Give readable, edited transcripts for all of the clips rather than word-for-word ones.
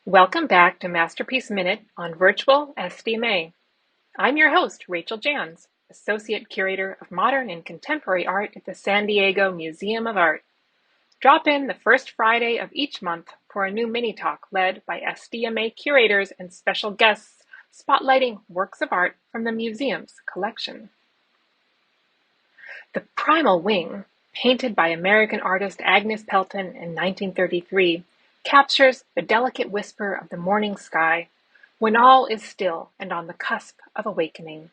Welcome back to Masterpiece Minute on Virtual SDMA. I'm your host, Rachel Jans, Associate Curator of Modern and Contemporary Art at the San Diego Museum of Art. Drop in the first Friday of each month for a new mini-talk led by SDMA curators and special guests spotlighting works of art from the museum's collection. The Primal Wing, painted by American artist Agnes Pelton in 1933, captures the delicate whisper of the morning sky when all is still and on the cusp of awakening.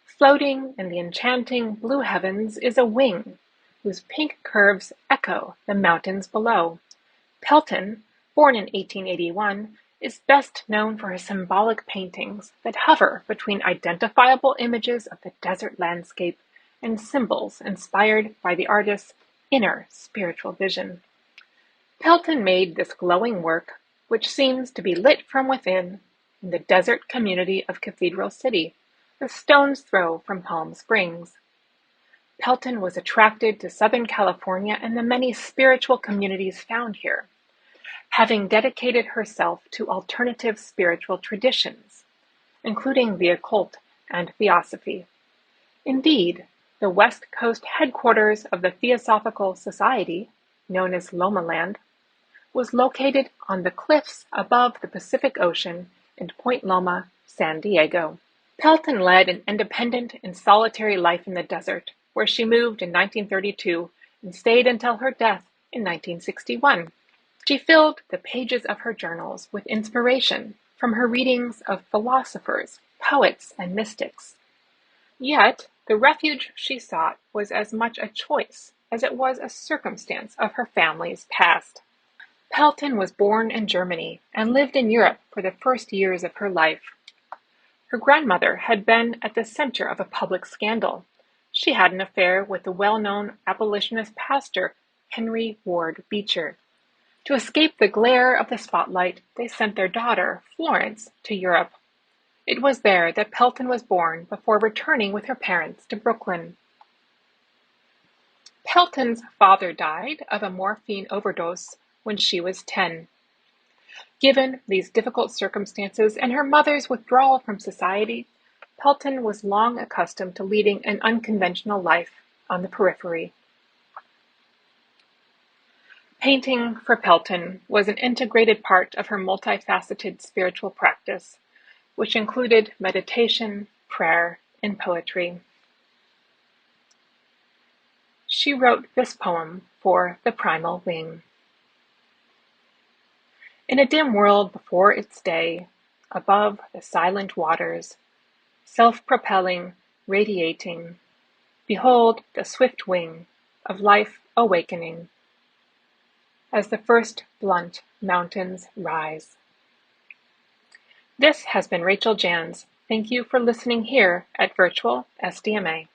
Floating in the enchanting blue heavens is a wing whose pink curves echo the mountains below. Pelton, born in 1881, is best known for his symbolic paintings that hover between identifiable images of the desert landscape and symbols inspired by the artist's inner spiritual vision. Pelton made this glowing work, which seems to be lit from within, in the desert community of Cathedral City, a stone's throw from Palm Springs. Pelton was attracted to Southern California and the many spiritual communities found here, having dedicated herself to alternative spiritual traditions, including the occult and theosophy. Indeed, the West Coast headquarters of the Theosophical Society, known as Loma Land, was located on the cliffs above the Pacific Ocean in Point Loma, San Diego. Pelton led an independent and solitary life in the desert, where she moved in 1932 and stayed until her death in 1961. She filled the pages of her journals with inspiration from her readings of philosophers, poets, and mystics. Yet, the refuge she sought was as much a choice as it was a circumstance of her family's past. Pelton was born in Germany and lived in Europe for the first years of her life. Her grandmother had been at the center of a public scandal. She had an affair with the well-known abolitionist pastor Henry Ward Beecher. To escape the glare of the spotlight, they sent their daughter, Florence, to Europe. It was there that Pelton was born before returning with her parents to Brooklyn. Pelton's father died of a morphine overdose when she was 10. Given these difficult circumstances and her mother's withdrawal from society, Pelton was long accustomed to leading an unconventional life on the periphery. Painting for Pelton was an integrated part of her multifaceted spiritual practice, which included meditation, prayer, and poetry. She wrote this poem for the Primal Wing. In a dim world before its day, above the silent waters, self-propelling, radiating, behold the swift wing of life awakening, as the first blunt mountains rise. This has been Rachel Jans. Thank you for listening here at Virtual SDMA.